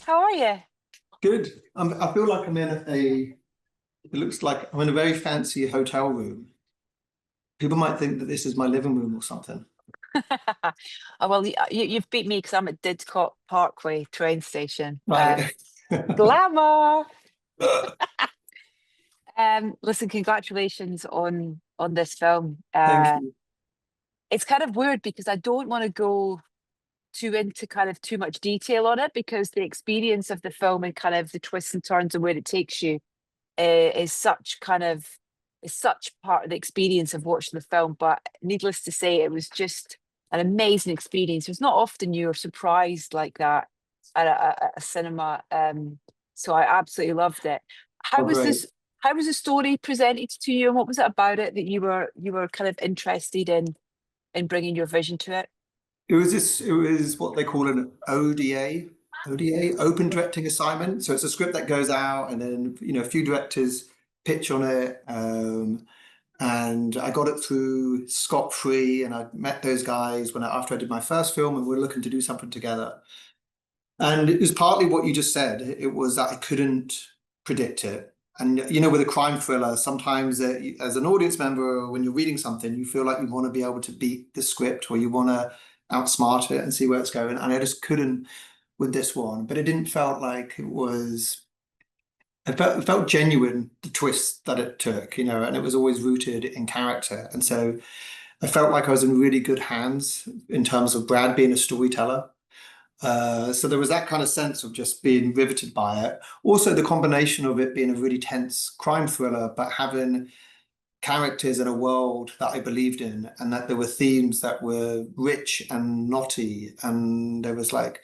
How are you? Good. I feel like it looks like I'm in a very fancy hotel room. People might think that this is my living room or something. Oh, well, you've beat me because I'm at Didcot Parkway train station. Right. Glamour. Listen, congratulations on this film. Thank you. It's kind of weird because I don't want to go too into kind of too much detail on it because the experience of the film and kind of the twists and turns and where it takes you is such part of the experience of watching the film. But needless to say, it was just an amazing experience. It's not often you're surprised like that at a cinema. So I absolutely loved it. How Oh, was great. this? How was the story presented to you, and what was it about it that you were kind of interested in bringing your vision to it? It was what they call an ODA, open directing assignment. So it's a script that goes out and then, a few directors pitch on it. And I got it through scot-free, and I met those guys after I did my first film, and we were looking to do something together. And it was partly what you just said. It was that I couldn't predict it. And with a crime thriller, sometimes as an audience member, when you're reading something, you feel like you want to be able to beat the script or you want to outsmart it and see where it's going. And I just couldn't with this one. But it didn't felt like it was. It felt genuine, the twist that it took, and it was always rooted in character. And so I felt like I was in really good hands in terms of Brad being a storyteller. So there was that kind of sense of just being riveted by it. Also, the combination of it being a really tense crime thriller, but having characters in a world that I believed in, and that there were themes that were rich and knotty, and there was like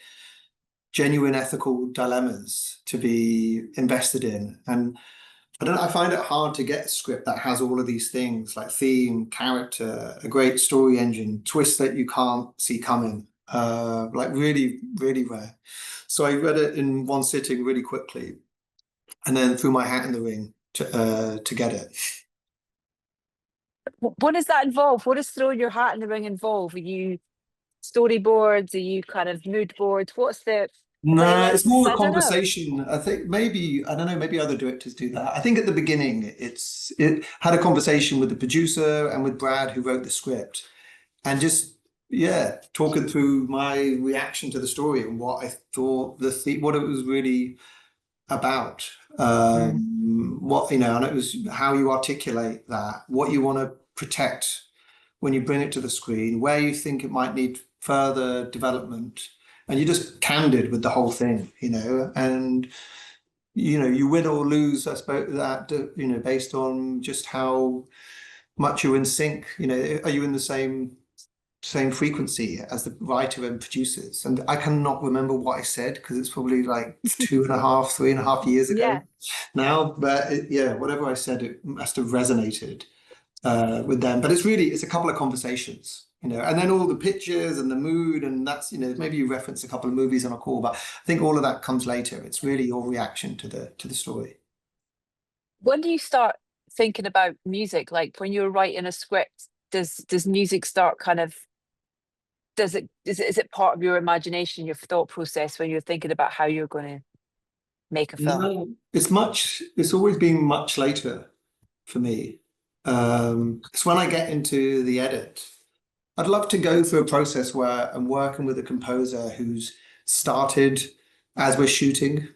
genuine ethical dilemmas to be invested in. And I don't know, I find it hard to get a script that has all of these things like theme, character, a great story engine, twist that you can't see coming. Like really, really rare. So I read it in one sitting really quickly and then threw my hat in the ring to get it. What does that involve? What does throwing your hat in the ring involve? Are you storyboards? Are you kind of mood boards? What's the No, it's playlists? more a I don't know. conversation. I think maybe, I don't know, maybe other directors do that. I think at the beginning it had a conversation with the producer and with Brad who wrote the script, and just yeah, talking through my reaction to the story and what I thought what it was really about. Mm. What and it was how you articulate that, what you want to protect when you bring it to the screen, where you think it might need further development, and you're just candid with the whole thing, and you win or lose, I suppose, that based on just how much you're in sync. Are you in the same frequency as the writer and producers? And I cannot remember what I said because it's probably like 2.5, 3.5 years ago Yeah. now. But yeah, whatever I said, it must have resonated with them. But it's a couple of conversations, and then all the pictures and the mood, and that's maybe you reference a couple of movies on a call, but I think all of that comes later. It's really your reaction to the story. When do you start thinking about music? Like when you're writing a script, does music start kind of is it part of your imagination, your thought process when you're thinking about how you're going to make a film? No, it's always been much later for me. It's when I get into the edit. I'd love to go through a process where I'm working with a composer who's started as we're shooting.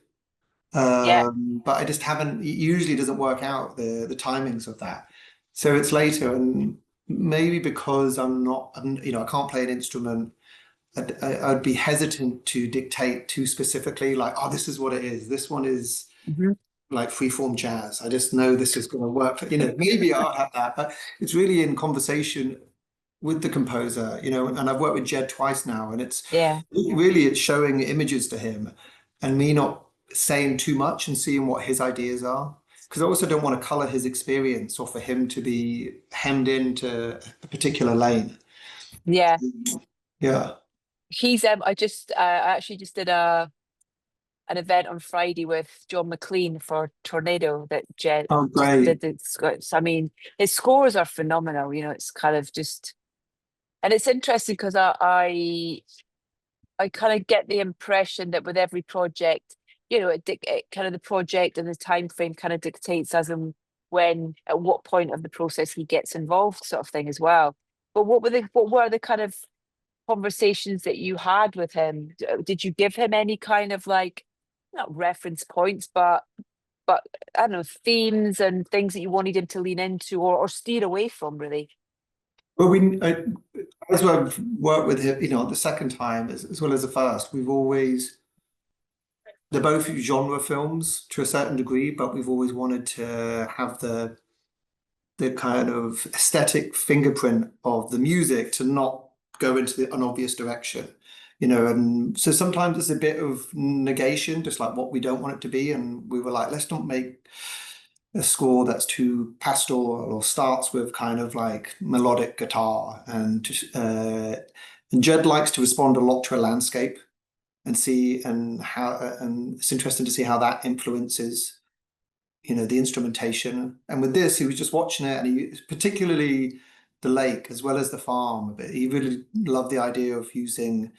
Yeah. But I just haven't, it usually doesn't work out the timings of that. So it's later, and maybe because I can't play an instrument, I'd be hesitant to dictate too specifically, like, oh, this is what it is. This one is Mhm. like freeform jazz. I just know this is going to work. Maybe I'll have that, but it's really in conversation with the composer, and I've worked with Jed twice now, and Yeah. it's showing images to him and me not saying too much and seeing what his ideas are. Because I also don't want to color his experience or for him to be hemmed into a particular lane. Yeah. Yeah. He's I actually just did a an event on Friday with John McLean for Tornado that Jet Oh, just great. did the scores. I mean, his scores are phenomenal. It's kind of just, and it's interesting because I I kind of get the impression that with every project, it kind of the project and the time frame kind of dictates as and when, at what point of the process he gets involved, sort of thing as well. But what were the kind of conversations that you had with him? Did you give him any kind of like, not reference points, but I don't know, themes and things that you wanted him to lean into or steer away from, really? Well, as I've worked with him, the second time as well as the first, they're both genre films to a certain degree, but we've always wanted to have the kind of aesthetic fingerprint of the music to not go into an obvious direction, and so sometimes it's a bit of negation, just like what we don't want it to be. And we were like, let's not make a score that's too pastoral or starts with kind of like melodic guitar. And Jed likes to respond a lot to a landscape and see and how, and it's interesting to see how that influences the instrumentation. And with this, he was just watching it, and he particularly the lake as well as the farm. But he really loved the idea of using,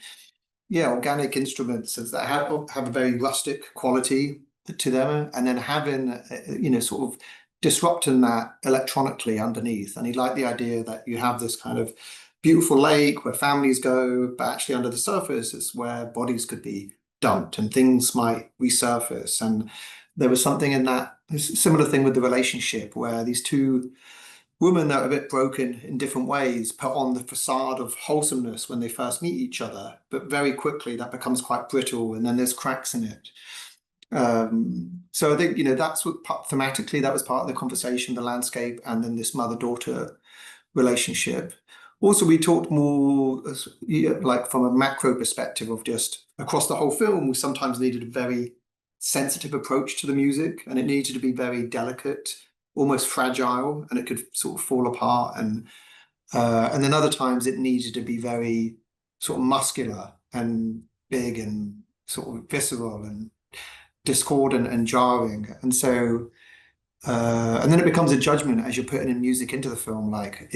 organic instruments as that have a very rustic quality to them, and then having, sort of disrupting that electronically underneath. And he liked the idea that you have this kind of beautiful lake where families go, but actually under the surface is where bodies could be dumped and things might resurface. And there was something in that similar thing with the relationship where these two women that are a bit broken in different ways put on the facade of wholesomeness when they first meet each other, but very quickly that becomes quite brittle and then there's cracks in it. So I think, that's what thematically that was part of the conversation, the landscape, and then this mother-daughter relationship. Also, we talked more like from a macro perspective of just across the whole film, we sometimes needed a very sensitive approach to the music, and it needed to be very delicate, almost fragile, and it could sort of fall apart. And then other times it needed to be very sort of muscular and big and sort of visceral and discordant and jarring. And so and then it becomes a judgment as you're putting in music into the film, like,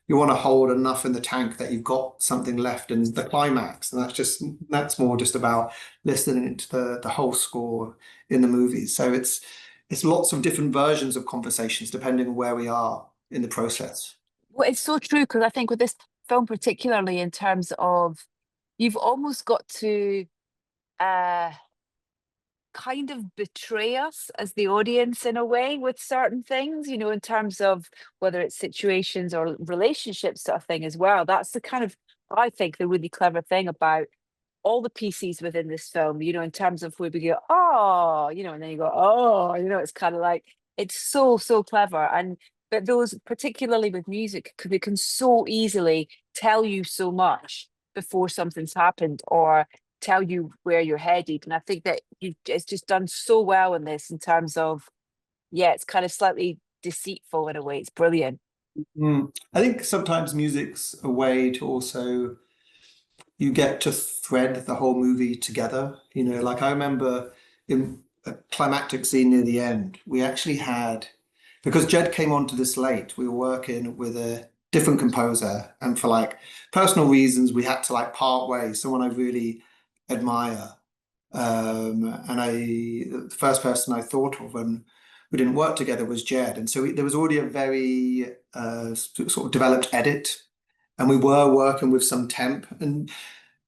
you want to hold enough in the tank that you've got something left in the climax. And that's more just about listening to the whole score in the movie. So it's lots of different versions of conversations depending on where we are in the process. Well, it's so true because I think with this film, particularly in terms of you've almost got to uh kind of betray us as the audience in a way with certain things, in terms of whether it's situations or relationships sort of thing as well. That's the kind of, I think, the really clever thing about all the pieces within this film, in terms of where we go, oh, and then you go, oh, it's kind of like, it's so, so clever. And, but those, particularly with music, they can so easily tell you so much before something's happened or tell you where you're headed. And I think that it's just done so well in this in terms of, yeah, it's kind of slightly deceitful in a way. It's brilliant. I think sometimes music's a way to also you get to thread the whole movie together. Like I remember in a climactic scene near the end, we actually had, because Jed came onto this late, we were working with a different composer, and for like personal reasons, we had to like part ways. Someone I really admire. And the first person I thought of when we didn't work together was Jed. And so there was already a very sort of developed edit, and we were working with some temp. And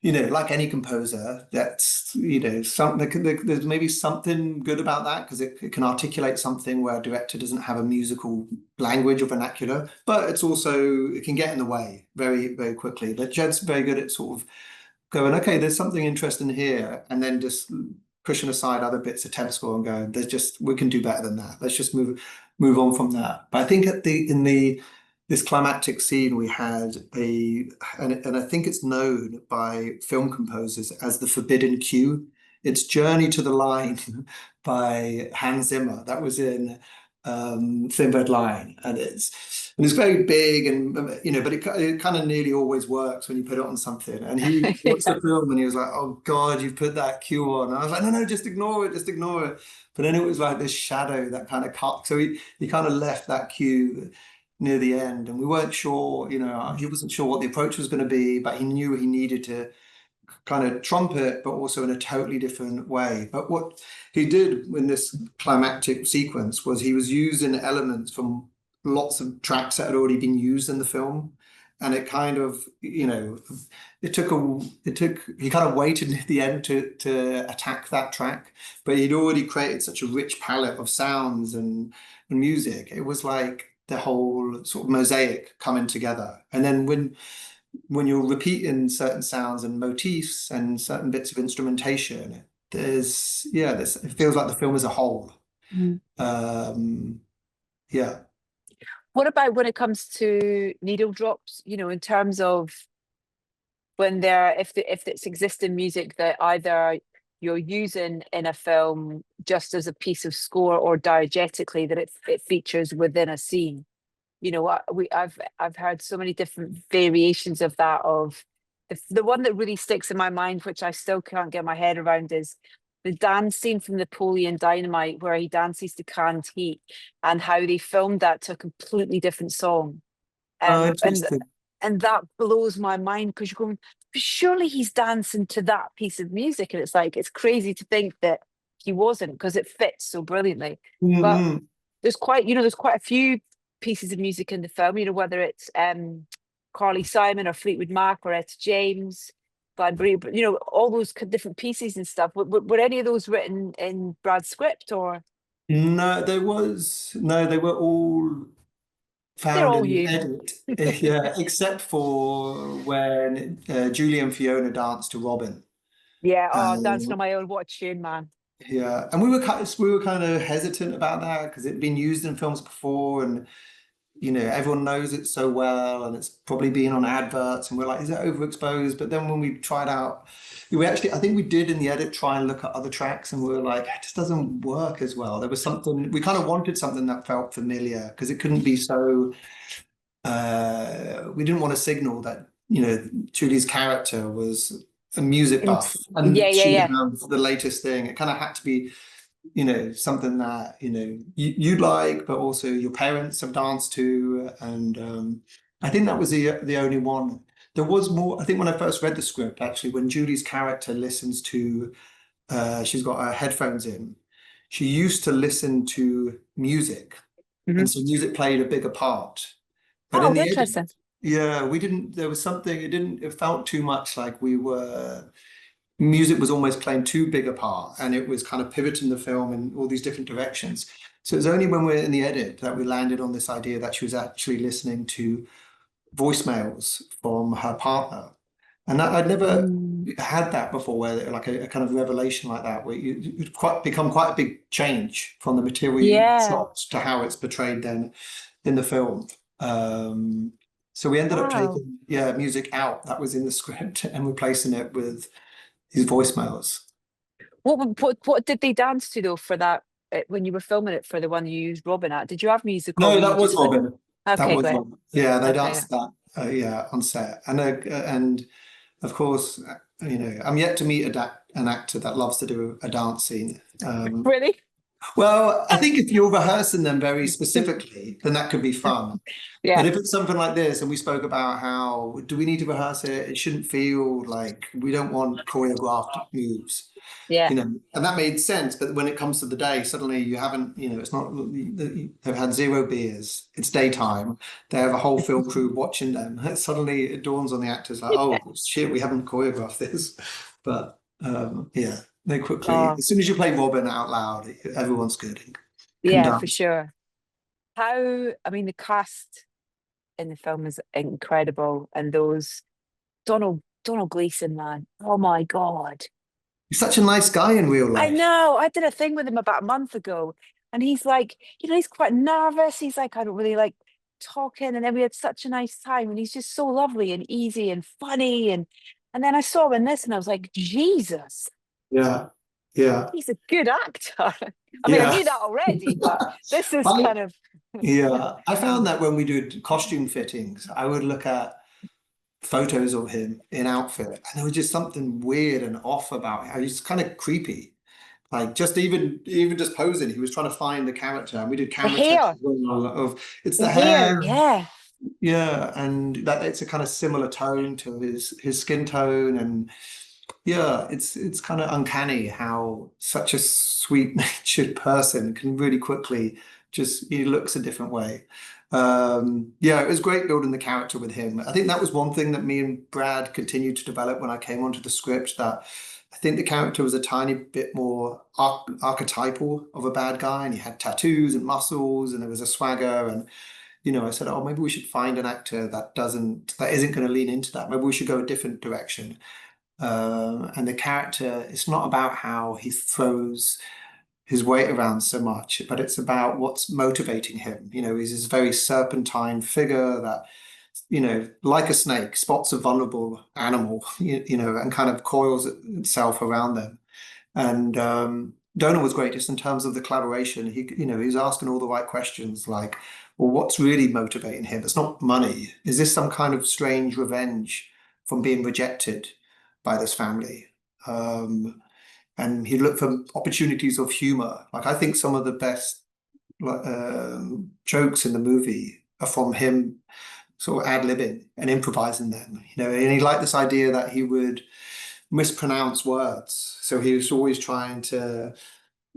like any composer, that's something there's maybe something good about that because it can articulate something where a director doesn't have a musical language or vernacular, but it's also it can get in the way very, very quickly. But Jed's very good at sort of going, okay, there's something interesting here, and then just pushing aside other bits of temp score and going, we can do better than that. Let's just move on from that. But I think in this climactic scene we had and I think it's known by film composers as the forbidden cue. It's Journey to the Line by Hans Zimmer. That was in Thin Red Line, and it's very big, and but it kind of nearly always works when you put it on something. And he watched the film and he was like, "Oh God, you've put that cue on." And I was like, "No, just ignore it, just ignore it." But then it was like this shadow that kind of cut. So he kind of left that cue near the end, and we weren't sure. He wasn't sure what the approach was going to be, but he knew he needed to kind of trumpet, but also in a totally different way. But what he did in this climactic sequence was he was using elements from lots of tracks that had already been used in the film. And it kind of, he kind of waited at the end to attack that track, but he'd already created such a rich palette of sounds and music. It was like the whole sort of mosaic coming together. And then when you're repeating certain sounds and motifs and certain bits of instrumentation, it feels like the film as a whole. Mm. Yeah. What about when it comes to needle drops, in terms of when if it's existing music that either you're using in a film just as a piece of score or diegetically that it features within a scene? I've heard so many different variations of that. Of the one that really sticks in my mind, which I still can't get my head around, is the dance scene from Napoleon Dynamite, where he dances to Canned Heat, and how they filmed that to a completely different song. Oh, And interesting. and that blows my mind, because you're going, surely he's dancing to that piece of music, and it's like, it's crazy to think that he wasn't, because it fits so brilliantly. But Mm-hmm. there's quite a few pieces of music in the film, whether it's Carly Simon or Fleetwood Mac or Etta James, Glenn Brie, but all those different pieces and stuff. Were any of those written in Brad's script, or No, they were all they're found all in the you? edit. Yeah, except for when Julie and Fiona danced to Robin. Yeah. Oh, dancing on Um, my own, what a tune, man. yeah, and we were kind of hesitant about that because it'd been used in films before, and everyone knows it so well, and it's probably been on adverts, and we're like, is it overexposed? But then when we tried out, I think we did in the edit try and look at other tracks, and we were like, it just doesn't work as well. There was something, we kind of wanted something that felt familiar because it couldn't be so, we didn't want to signal that, Julie's character was a music buff Yeah, and yeah, she would yeah. have the latest thing. It kind of had to be something that you'd like, but also your parents have danced to, and I think that was the only one. There was more. I think when I first read the script, actually, when Julie's character listens to, she's got her headphones in. She used to listen to music, Hmm. and so music played a bigger part. But in Oh, the edit, interesting. yeah, we didn't. There was something. It didn't. It felt too much like we were music was almost playing too big a part, and it was kind of pivoting the film in all these different directions. So it was only when we're in the edit that we landed on this idea that she was actually listening to voicemails from her partner. And I'd never Mm. had that before, where like a kind of revelation like that, where it's quite become quite a big change from the material Yeah. shots to how it's portrayed then in the film. Um, so we ended up Wow. taking, yeah, music out that was in the script and replacing it with his voicemails. What did they dance to, though, for that, when you were filming it, for the one you used Robin at? Did you have music, or No, were you that was just like, Robin. That okay, was great. Robin. Yeah, they Okay. danced that. Yeah, on set, and of course, I'm yet to meet an actor that loves to do a dance scene. Really? Well, I think if you're rehearsing them very specifically, then that could be fun. But Yeah. if it's something like this, and we spoke about how do we need to rehearse it? It shouldn't feel like we don't want choreographed moves. Yeah. And that made sense. But when it comes to the day, suddenly you haven't, it's not, they've had zero beers, it's daytime, they have a whole film crew watching them. Suddenly it dawns on the actors like, oh shit, we haven't choreographed this. But yeah, they quickly, Oh, as soon as you play Robin out loud, everyone's good and can yeah, for dance. sure. I mean, the cast in the film is incredible, and those Donald Gleason, man. Oh my God. He's such a nice guy in real I life. know. I did a thing with him about a month ago, and he's like, he's quite nervous. He's like, I don't really like talking, and then we had such a nice time, and he's just so lovely and easy and funny, and then I saw him in this, and I was like, Jesus, Yeah, yeah, he's a good actor. I mean, I yeah. knew that already, but this is I, kind of, yeah, I found that when we did costume fittings, I would look at photos of him in outfit, and there was just something weird and off about it. He's kind of creepy. Like just even just posing, he was trying to find the character, and we did the camera tests hair, as well of it's the the hair. hair, Yeah. yeah, and that it's a kind of similar tone to his skin tone, and Yeah, it's kind of uncanny how such a sweet-natured person can really quickly just he looks a different way. Yeah, it was great building the character with him. I think that was one thing that me and Brad continued to develop when I came onto the script, that I think the character was a tiny bit more archetypal of a bad guy, and he had tattoos and muscles, and there was a swagger, and I said, oh, maybe we should find an actor that isn't going to lean into that. Maybe we should go a different direction. And the character, it's not about how he throws his weight around so much, but it's about what's motivating him. He's this very serpentine figure that, like a snake, spots a vulnerable animal, and kind of coils itself around them. And Donald was great just in terms of the collaboration. He's asking all the right questions, like, well, what's really motivating him? It's not money. Is this some kind of strange revenge from being rejected by this family? And he looked for opportunities of humor. Like, I think some of the best jokes in the movie are from him sort of ad-libbing and improvising them. And he liked this idea that he would mispronounce words. So he was always trying to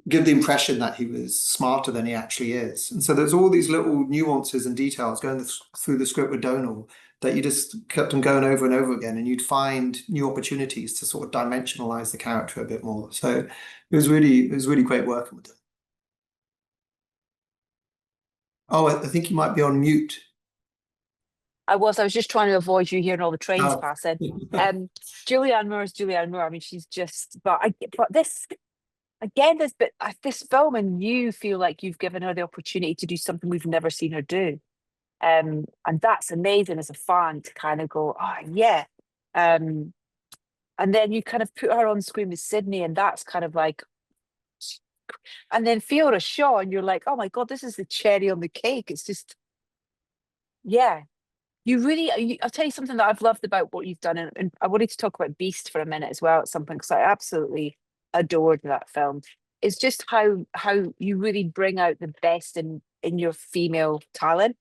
give the impression that he was smarter than he actually is. And so there's all these little nuances and details going through the script with Donal that you just kept on going over and over again, and you'd find new opportunities to sort of dimensionalize the character a bit more. So it was really great working with them. Oh, I think you might be on mute. I was just trying to avoid you hearing all the trains Oh. passing. Julianne Moore is Julianne Moore. I mean, she's just, but this, again, this film, and you feel like you've given her the opportunity to do something we've never seen her do. And that's amazing as a fan to kind of go, oh yeah. And then you kind of put her on screen with Sydney, and that's kind of like, and then Fiona Shaw, and you're like, oh my God, this is the cherry on the cake. It's just, yeah. I'll tell you something that I've loved about what you've done, and I wanted to talk about Beast for a minute as well at some point, because I absolutely adored that film. It's just how you really bring out the best in your female talent.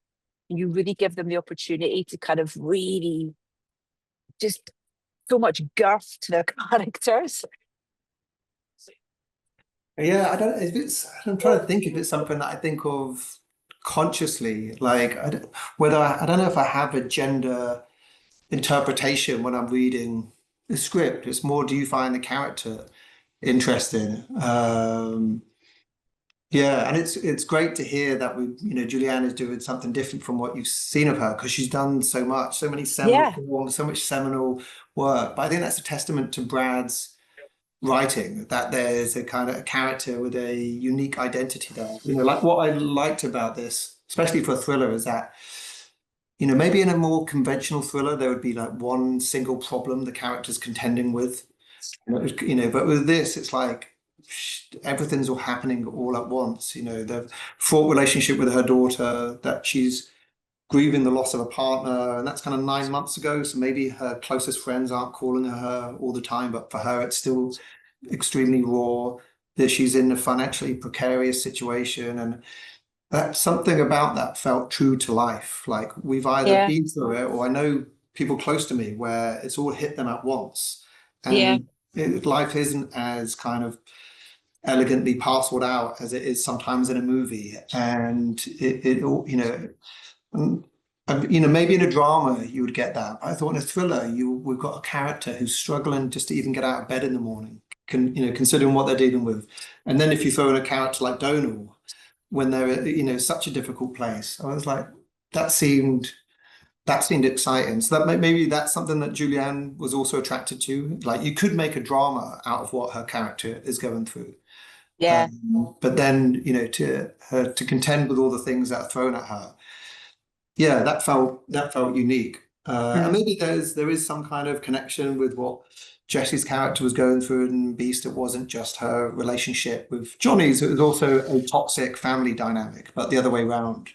You really give them the opportunity to kind of really just so much girth to their characters. Yeah, I don't. If it's, I'm trying to think if it's something that I think of consciously. Like, I don't know if I have a gender interpretation when I'm reading the script. It's more, do you find the character interesting? Yeah, and it's great to hear that Julianne is doing something different from what you've seen of her, because she's done so much, so many seminal Yeah, films, so much seminal work. But I think that's a testament to Brad's writing, that there's a kind of a character with a unique identity there. Like what I liked about this, especially for a thriller, is that maybe in a more conventional thriller there would be like one single problem the character's contending with. But with this, it's like everything's all happening all at once. The fraught relationship with her daughter, that she's grieving the loss of a partner, and that's kind of 9 months ago. So maybe her closest friends aren't calling her all the time, but for her, it's still extremely raw. That she's in a financially precarious situation, and that something about that felt true to life. Like, we've either yeah, been through it, or I know people close to me where it's all hit them at once, yeah. and life isn't as kind of elegantly parceled out as it is sometimes in a movie, and it all maybe in a drama you would get that. I thought in a thriller we've got a character who's struggling just to even get out of bed in the morning, considering what they're dealing with. And then if you throw in a character like Donal, when they're such a difficult place, I was like, that seemed exciting. So that maybe that's something that Julianne was also attracted to. Like, you could make a drama out of what her character is going through. Yeah. But then, to her to contend with all the things that are thrown at her, yeah, that felt unique. And Mm. maybe there is some kind of connection with what Jessie's character was going through in Beast. It wasn't just her relationship with Johnny's; it was also a toxic family dynamic, but the other way around.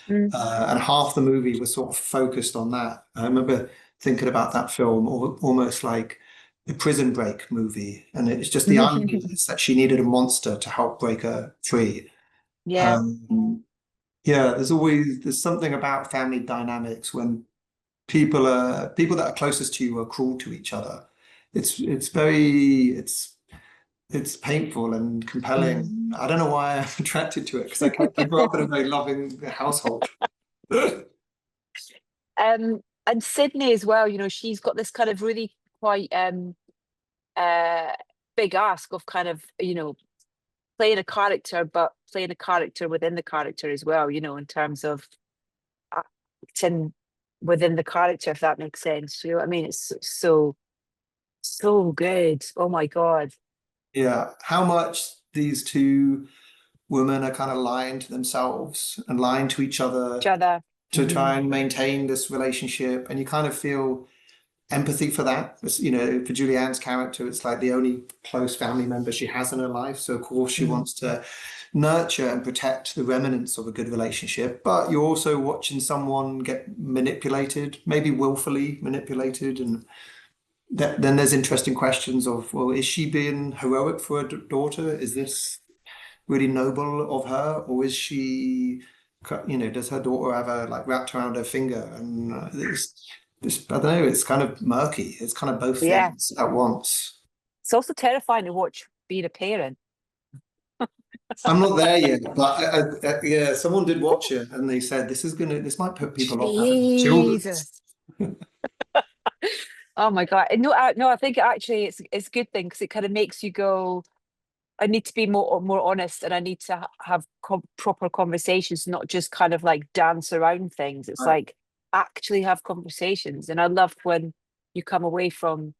Mm. And half the movie was sort of focused on that. I remember thinking about that film, almost like a Prison Break movie, and it's just the irony is that she needed a monster to help break her free. Yeah. Um, yeah, there's something about family dynamics when people that are closest to you are cruel to each other. it's very it's painful and compelling. I don't know why I'm attracted to it because I grew up in a very loving household. And Sydney as well, you know, she's got this kind of really quite uh big ask of kind of, you know, playing a character, but playing a character within the character as well, you know, in terms of acting within the character, if that makes sense. You know what I mean? It's so good. Oh my God. Yeah, how much these two women are kind of lying to themselves and lying to each Each other other. to Hmm. try and maintain this relationship, and you kind of feel empathy for that. You know, for Julianne's character, it's like the only close family member she has in her life. So of course she Hmm. wants to nurture and protect the remnants of a good relationship. But you're also watching someone get manipulated, maybe willfully manipulated, and then there's interesting questions of, well, is she being heroic for her daughter? Is this really noble of her, or is she, you know, does her daughter have a like wrapped around her finger? And this, I don't know, it's kind of murky. It's kind of both Yeah. things at once. It's also terrifying to watch being a parent. I'm not there yet, but yeah, someone did watch it and they said this might put people off having children. Jesus. Oh my God. No, no, I think actually it's a good thing because it kind of makes you go, I need to be more honest, and I need to have proper conversations, not just kind of like dance around things. It's Right. like actually have conversations. And I love when you come away from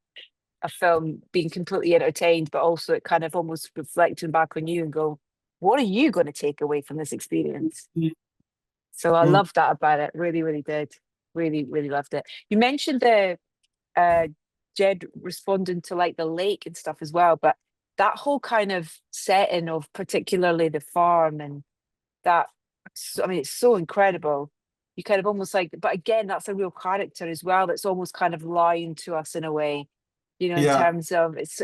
a film being completely entertained, but also it kind of almost reflecting back on you and go, what are you going to take away from this experience? So I Mm. loved that about it. Really, really did. Really, really loved it. You mentioned the uh Jed responding to like the lake and stuff as well, but that whole kind of setting of particularly the farm and that, I mean, it's so incredible. You kind of almost like, but again, that's a real character as well. That's almost kind of lying to us in a way, you know, in Yeah, terms of it's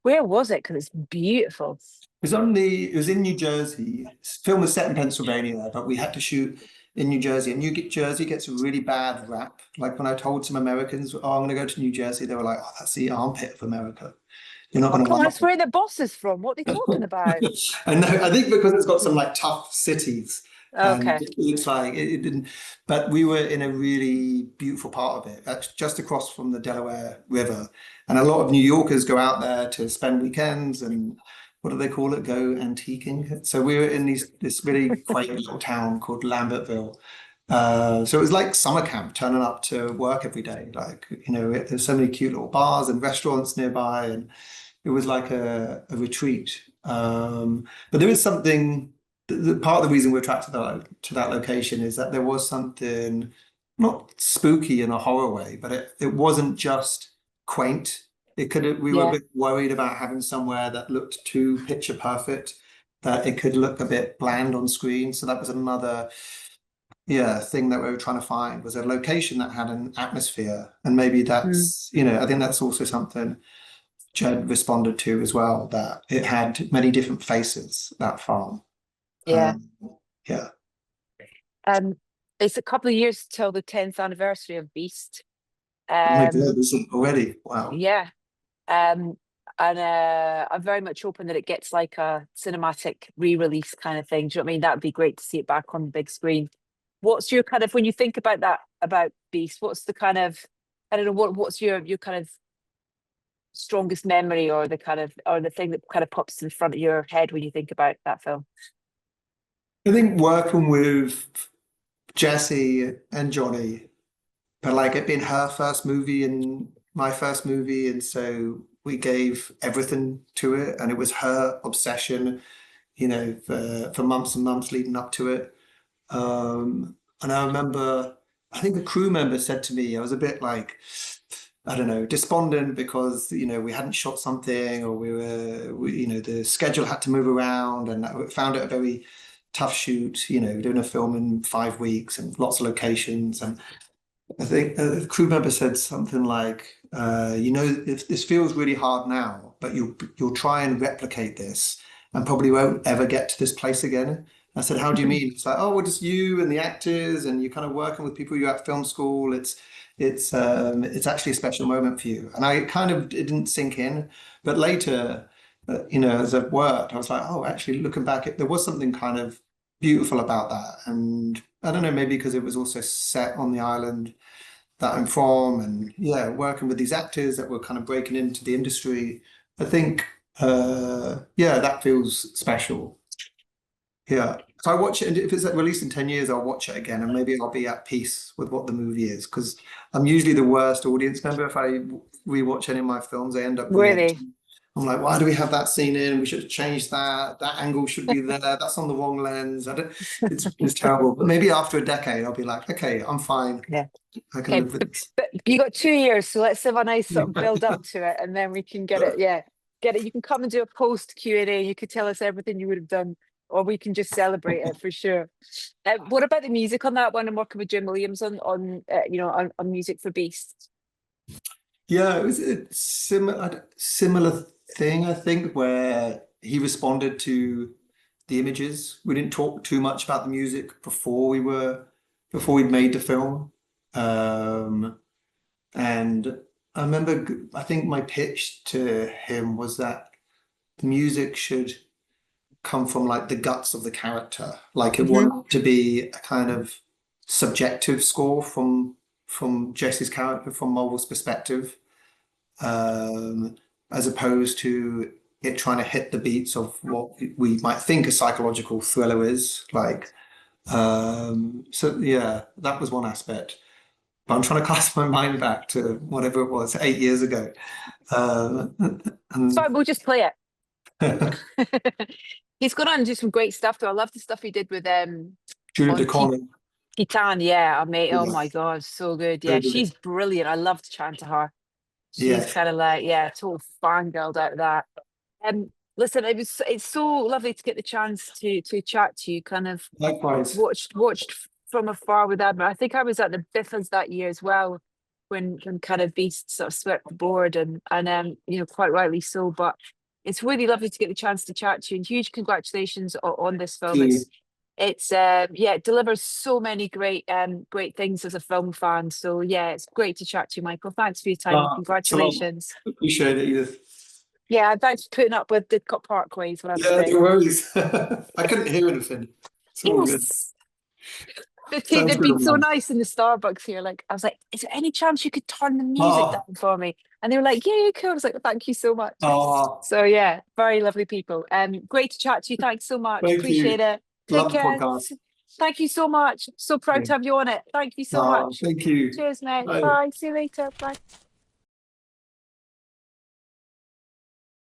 where was it? Because it's beautiful. it was in New Jersey. Film was set in Pennsylvania, but we had to shoot in New Jersey. And Jersey gets a really bad rap. Like when I told some Americans, "Oh, I'm going to go to New Jersey," they were like, "Oh, that's the armpit of America. You're not Oh, going to come on, like it's it." where the boss is from. What are they talking about? And I think because it's got some like tough cities, and Okay. it's like it didn't. But we were in a really beautiful part of it, just across from the Delaware River, and a lot of New Yorkers go out there to spend weekends and what do they call it? Go antiquing. So we were in this really quaint little town called Lambertville. So it was like summer camp, turning up to work every day. Like, you know, there's so many cute little bars and restaurants nearby, and it was like a retreat. But there is something. Part of the reason we're attracted to that location is that there was something not spooky in a horror way, but it wasn't just quaint. We were a Yeah. bit worried about having somewhere that looked too picture perfect, that it could look a bit bland on screen. So that was another, yeah, thing that we were trying to find was a location that had an atmosphere. And maybe Mm. that's, you know, I think that's also something Jed responded to as well, that it had many different faces, that farm. Yeah. Um, yeah. Um, it's a couple of years till the 10th anniversary of Beast. Oh my God, Um, this is already, wow. yeah. Um, and I'm very much hoping that it gets like a cinematic re-release kind of thing. Do you know what I mean? That would be great to see it back on the big screen. What's your kind of, when you think about that about Beast, what's the kind of, I don't know, what's your kind of strongest memory, or the kind of, or the thing that kind of pops in front of your head when you think about that film? I think working with Jesse and Johnny, but like it being her first movie and my first movie, and so we gave everything to it, and it was her obsession, you know, for months and months leading up to it. And I remember, I think a crew member said to me, I was a bit like, I don't know, despondent because, you know, we hadn't shot something, or you know, the schedule had to move around, and I found it a very tough shoot, you know, doing a film in 5 weeks and lots of locations. And I think a crew member said something like, you know, if this feels really hard now, but you'll try and replicate this and probably won't ever get to this place again. I said, how do you mean? It's like, oh, well, just you and the actors, and you're kind of working with people you're at film school. it's actually a special moment for you. And I kind of didn't sink in, but later, you know, as I've worked, I was like, oh, actually, looking back, there was something kind of beautiful about that. And I don't know, maybe because it was also set on the island that I'm from, and yeah, working with these actors that were kind of breaking into the industry. I think, yeah, that feels special. Yeah. So I watch it, and if it's released in 10 years, I'll watch it again, and maybe I'll be at peace with what the movie is, because I'm usually the worst audience member. If I rewatch any of my films, I end up Really? reacting. I'm like, why do we have that scene in? We should change that. That angle should be there. That's on the wrong lens. I don't, it's terrible. But maybe after a decade, I'll be like, okay, I'm fine. Yeah. I can Okay, live with this. but you got 2 years, so let's have a nice sort of build up to it, and then we can get it. Yeah, get it. You can come and do a post Q&A. You could tell us everything you would have done, or we can just celebrate it for sure. What about the music on that one? I'm working with Jim Williams on music for Beast. Yeah, it was a similar thing, I think, where he responded to the images. We didn't talk too much about the music before we'd made the film. Um, and I remember, I think my pitch to him was that the music should come from like the guts of the character. Like it Hmm. wanted to be a kind of subjective score from Jesse's character, from Marvel's perspective, um, as opposed to it trying to hit the beats of what we might think a psychological thriller is. Like, so yeah, that was one aspect. But I'm trying to cast my mind back to whatever it was 8 years ago. Sorry, And we'll just play it. He's gone on and do some great stuff though. I love the stuff he did with Juliet on DeConnor, Titan. Yeah, I mate. Oh yeah, my god, so good. Yeah, so good. she's brilliant. I loved chatting to her. She's Yeah, kind of like, yeah, total fangirled out of that. Listen, it's so lovely to get the chance to chat to you. Kind of likewise. watched from afar with Admiral. I think I was at the Biffas that year as well, when kind of Beast sort of swept the board, and quite rightly so. But it's really lovely to get the chance to chat to you, and huge congratulations on this film. It's it delivers so many great things as a film fan. So yeah, it's great to chat to you, Michael. Thanks for your time and It's a lot. congratulations. Appreciate it, Edith. Yeah, and thanks for putting up with the Parkways, what I'm Yeah, no saying. worries. I couldn't hear anything. It's all good. Yes. Sounds They've good, been so man. nice in the Starbucks here. Like, I was like, is there any chance you could turn the music down Oh, for me? And they were like, yeah, cool. I was like, thank you so much. oh, So yeah, very lovely people. Great to chat to you. Thanks so much. thank Appreciate you. it. Take Love the care. podcast. Thank you so much. So proud Yeah. to have you on it. Thank you so Oh, much. thank you. Cheers, mate. Bye. Bye. See you later. Bye.